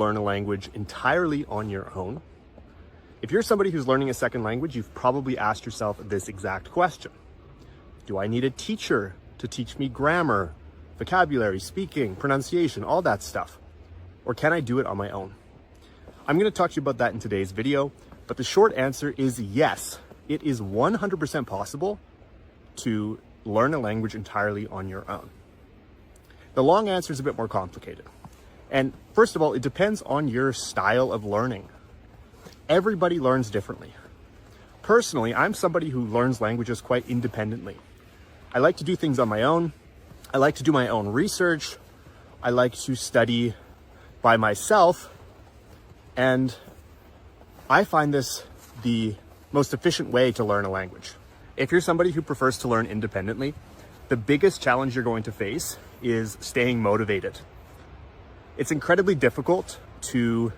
learn a language entirely on your own? If you're somebody who's learning a second language, you've probably asked yourself this exact question. Do I need a teacher to teach me grammar, vocabulary, speaking, pronunciation, all that stuff? Or can I do it on my own? I'm going to talk to you about that in today's video, but the short answer is yes. It is 100% possible to learn a language entirely on your own. The long answer is a bit more complicated. And first of all, it depends on your style of learning. Everybody learns differently. Personally, I'm somebody who learns languages quite independently. I like to do things on my own. I like to do my own research. I like to study by myself. And I find this the most efficient way to learn a language. If you're somebody who prefers to learn independently, the biggest challenge you're going to face is staying motivated. It's incredibly difficult to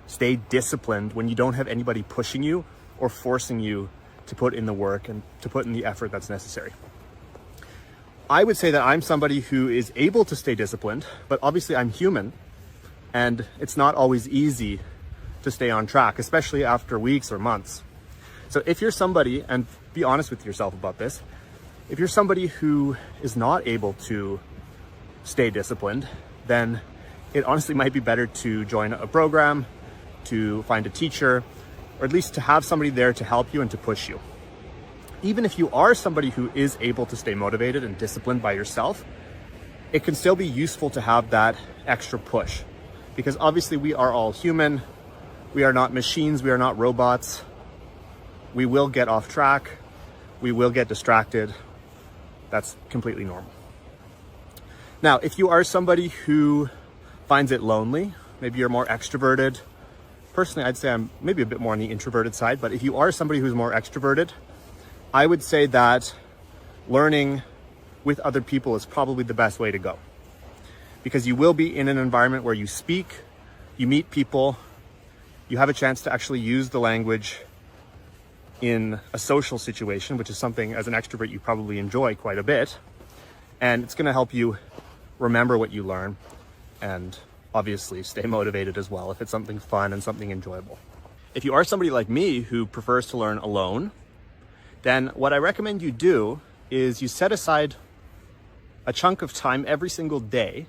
stay disciplined when you don't have anybody pushing you or forcing you to put in the work and to put in the effort that's necessary. I would say that I'm somebody who is able to stay disciplined, but obviously I'm human and it's not always easy to stay on track, especially after weeks or months. So if you're somebody, and be honest with yourself about this, if you're somebody who is not able to stay disciplined, then it honestly might be better to join a program, to find a teacher, or at least to have somebody there to help you and to push you. Even if you are somebody who is able to stay motivated and disciplined by yourself, it can still be useful to have that extra push. Because obviously we are all human, we are not machines, we are not robots. We will get off track, we will get distracted. That's completely normal. Now, if you are somebody who finds it lonely, maybe you're more extroverted. Personally, I'd say I'm maybe a bit more on the introverted side, but if you are somebody who's more extroverted, I would say that learning with other people is probably the best way to go. Because you will be in an environment where you speak, you meet people, you have a chance to actually use the language in a social situation, which is something as an extrovert you probably enjoy quite a bit. And it's going to help you remember what you learn and obviously stay motivated as well if it's something fun and something enjoyable. If you are somebody like me who prefers to learn alone, then what I recommend you do is you set aside a chunk of time every single day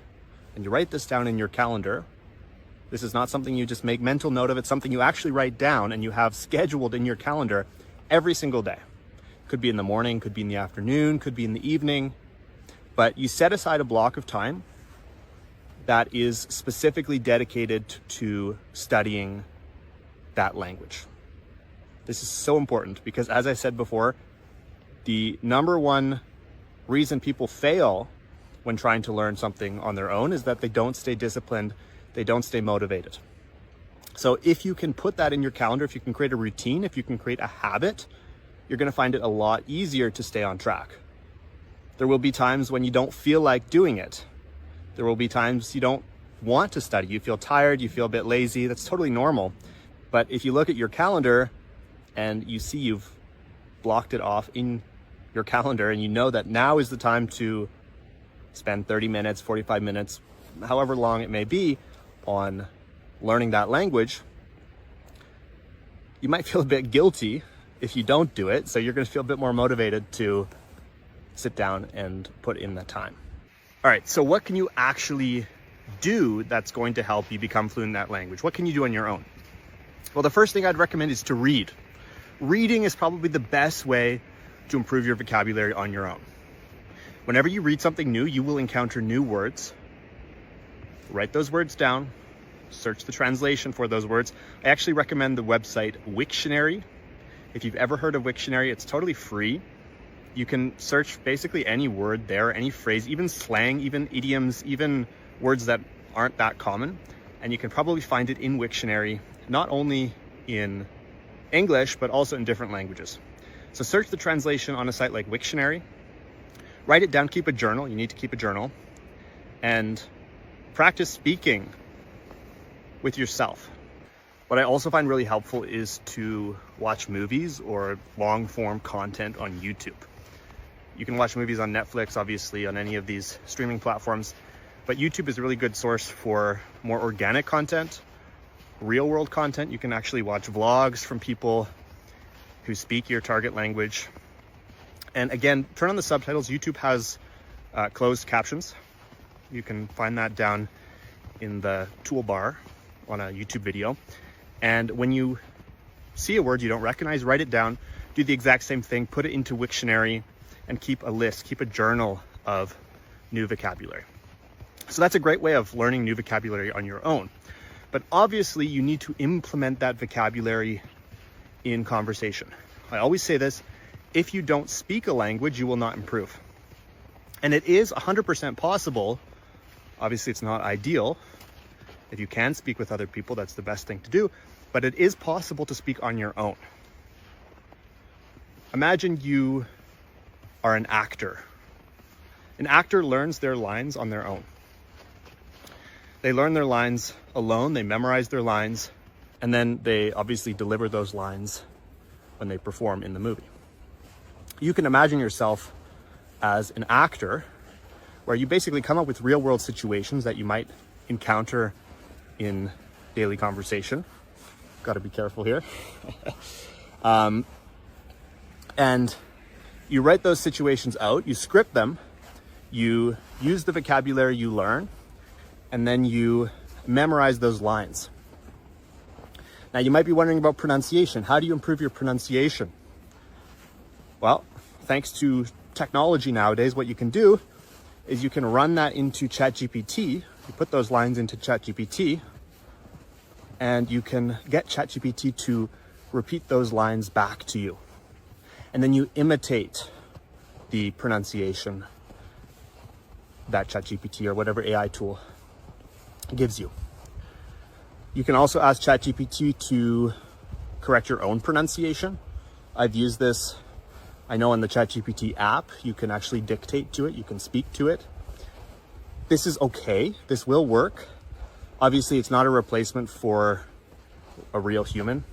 and you write this down in your calendar. This is not something you just make mental note of, it's something you actually write down and you have scheduled in your calendar every single day. Could be in the morning, could be in the afternoon, could be in the evening, but you set aside a block of time that is specifically dedicated to studying that language. This is so important because, as I said before, the number one reason people fail when trying to learn something on their own is that they don't stay disciplined, they don't stay motivated. So if you can put that in your calendar, if you can create a routine, if you can create a habit, you're going to find it a lot easier to stay on track. There will be times when you don't feel like doing it. There will be times you don't want to study. You feel tired, you feel a bit lazy. That's totally normal. But if you look at your calendar and you see you've blocked it off in your calendar and you know that now is the time to spend 30 minutes, 45 minutes, however long it may be on learning that language, you might feel a bit guilty if you don't do it. So you're going to feel a bit more motivated to sit down and put in that time. All right, so what can you actually do that's going to help you become fluent in that language? What can you do on your own? Well, the first thing I'd recommend is to read. Reading is probably the best way to improve your vocabulary on your own. Whenever you read something new, you will encounter new words. Write those words down, search the translation for those words. I actually recommend the website Wiktionary. If you've ever heard of Wiktionary, it's totally free. You can search basically any word there, any phrase, even slang, even idioms, even words that aren't that common. And you can probably find it in Wiktionary, not only in English, but also in different languages. So search the translation on a site like Wiktionary, write it down, keep a journal. You need to keep a journal and practice speaking with yourself. What I also find really helpful is to watch movies or long form content on YouTube. You can watch movies on Netflix, obviously, on any of these streaming platforms, but YouTube is a really good source for more organic content, real world content. You can actually watch vlogs from people who speak your target language. And again, turn on the subtitles. YouTube has closed captions. You can find that down in the toolbar on a YouTube video. And when you see a word you don't recognize, write it down, do the exact same thing, put it into Wiktionary, and keep a list, keep a journal of new vocabulary. So that's a great way of learning new vocabulary on your own. But obviously you need to implement that vocabulary in conversation. I always say this, if you don't speak a language, you will not improve. And it is 100% possible. Obviously it's not ideal. If you can speak with other people, that's the best thing to do, but it is possible to speak on your own. Imagine you are an actor. An actor learns their lines on their own. They learn their lines alone, they memorize their lines, and then they obviously deliver those lines when they perform in the movie. You can imagine yourself as an actor where you basically come up with real world situations that you might encounter in daily conversation. Got to be careful here. And you write those situations out, you script them, you use the vocabulary you learn, and then you memorize those lines. Now you might be wondering about pronunciation. How do you improve your pronunciation? Well, thanks to technology nowadays, what you can do is you can run that into ChatGPT. You put those lines into ChatGPT, and you can get ChatGPT to repeat those lines back to you. And then you imitate the pronunciation that ChatGPT or whatever AI tool gives you. You can also ask ChatGPT to correct your own pronunciation. I've used this. I know in the ChatGPT app, you can actually dictate to it, you can speak to it. This is okay, this will work. Obviously, it's not a replacement for a real human.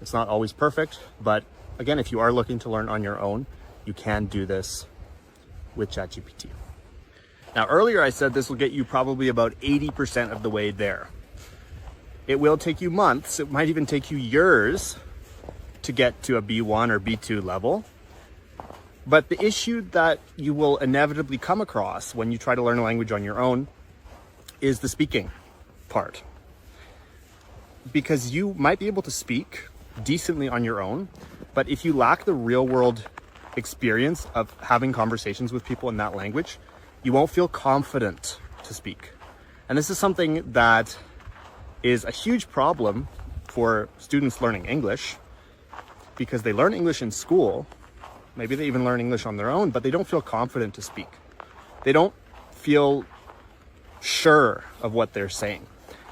It's not always perfect, but again, if you are looking to learn on your own, you can do this with ChatGPT. Now, earlier I said this will get you probably about 80% of the way there. It will take you months, it might even take you years to get to a B1 or B2 level. But the issue that you will inevitably come across when you try to learn a language on your own is the speaking part. Because you might be able to speak decently on your own, but if you lack the real world experience of having conversations with people in that language, you won't feel confident to speak. And this is something that is a huge problem for students learning English, because they learn English in school, maybe they even learn English on their own, but they don't feel confident to speak. They don't feel sure of what they're saying.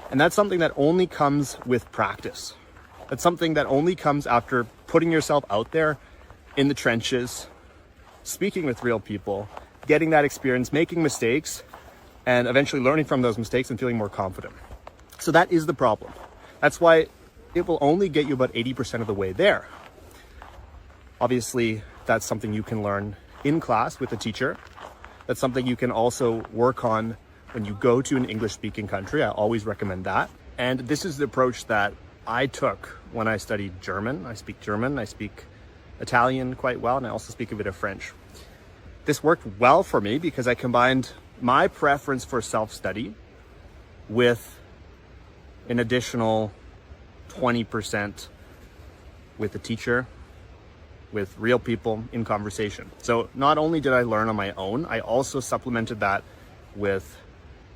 And that's something that only comes with practice. That's something that only comes after putting yourself out there in the trenches, speaking with real people, getting that experience, making mistakes, and eventually learning from those mistakes and feeling more confident. So that is the problem. That's why it will only get you about 80% of the way there. Obviously, that's something you can learn in class with a teacher. That's something you can also work on when you go to an English-speaking country. I always recommend that. And this is the approach that I took when I studied German. I speak German, I speak Italian quite well, and I also speak a bit of French. This worked well for me because I combined my preference for self-study with an additional 20% with a teacher, with real people in conversation. So not only did I learn on my own, I also supplemented that with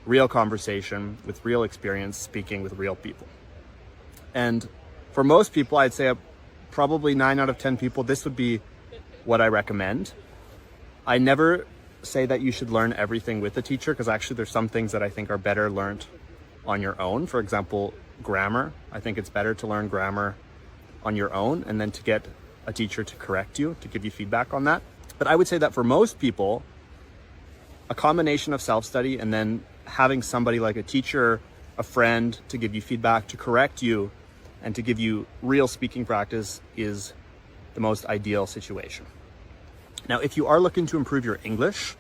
real conversation, with real experience, speaking with real people. And for most people, I'd say probably 9 out of 10 people, this would be what I recommend. I never say that you should learn everything with a teacher, because actually there's some things that I think are better learned on your own. For example, grammar. I think it's better to learn grammar on your own and then to get a teacher to correct you, to give you feedback on that. But I would say that for most people, a combination of self-study and then having somebody like a teacher, a friend, to give you feedback, to correct you, and to give you real speaking practice is the most ideal situation. Now, if you are looking to improve your English,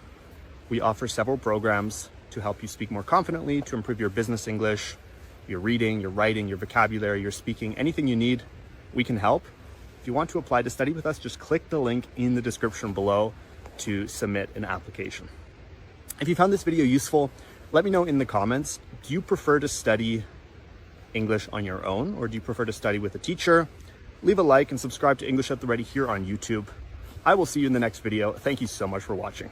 we offer several programs to help you speak more confidently, to improve your business English, your reading, your writing, your vocabulary, your speaking, anything you need, we can help. If you want to apply to study with us, just click the link in the description below to submit an application. If you found this video useful, let me know in the comments, do you prefer to study English on your own, or do you prefer to study with a teacher? Leave a like and subscribe to English at the Ready here on YouTube. I will see you in the next video. Thank you so much for watching.